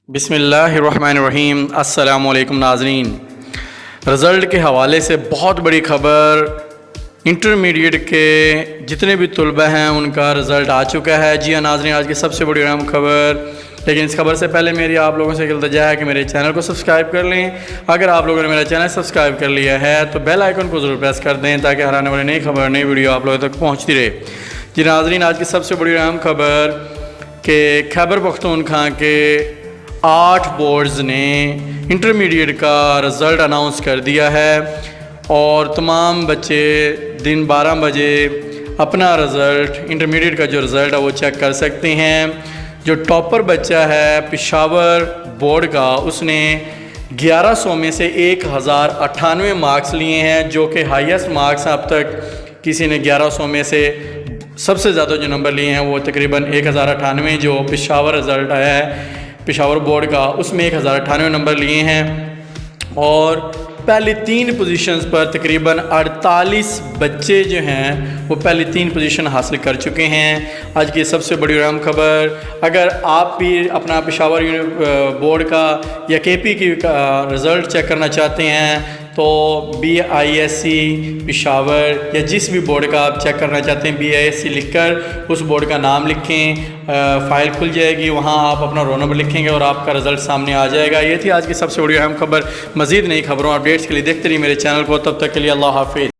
بسم اللہ الرحمن الرحیم۔ السلام علیکم ناظرین، رزلٹ کے حوالے سے بہت بڑی خبر، انٹرمیڈیٹ کے جتنے بھی طلبہ ہیں ان کا رزلٹ آ چکا ہے۔ جی ہاں ناظرین، آج کی سب سے بڑی اہم خبر، لیکن اس خبر سے پہلے میری آپ لوگوں سے التجا ہے کہ میرے چینل کو سبسکرائب کر لیں۔ اگر آپ لوگوں نے میرا چینل سبسکرائب کر لیا ہے تو بیل آئیکن کو ضرور پریس کر دیں تاکہ ہر آنے والی نئی خبر، نئی ویڈیو آپ لوگوں تک پہنچتی رہے۔ جی ناظرین، آج کی سب سے بڑی اہم خبر کہ خیبر پختونخوا کے 8 بورڈز نے انٹرمیڈیٹ کا رزلٹ اناؤنس کر دیا ہے اور تمام بچے دن 12 بجے اپنا رزلٹ، انٹرمیڈیٹ کا جو رزلٹ ہے وہ چیک کر سکتے ہیں۔ جو ٹاپر بچہ ہے پشاور بورڈ کا، اس نے 1100 میں سے 1098 مارکس لیے ہیں، جو کہ ہائیسٹ مارکس اب تک کسی نے 1100 میں سے سب سے زیادہ جو نمبر لیے ہیں وہ تقریباً 1098 جو پشاور رزلٹ آیا ہے پشاور بورڈ کا، اس میں 1098 نمبر لیے ہیں اور پہلی 3 پوزیشنز پر تقریباً 48 بچے جو ہیں وہ پہلی 3 پوزیشن حاصل کر چکے ہیں۔ آج کی سب سے بڑی اہم خبر، اگر آپ بھی اپنا پشاور بورڈ کا یا کے پی کی رزلٹ چیک کرنا چاہتے ہیں تو BISC پشاور یا جس بھی بورڈ کا آپ چیک کرنا چاہتے ہیں BISC لکھ کر اس بورڈ کا نام لکھیں، فائل کھل جائے گی، وہاں آپ اپنا رول نمبر لکھیں گے اور آپ کا رزلٹ سامنے آ جائے گا۔ یہ تھی آج کی سب سے بڑی اہم خبر۔ مزید نئی خبروں اپڈیٹس کے لیے دیکھتے رہیے میرے چینل کو، تب تک کے لیے اللہ حافظ۔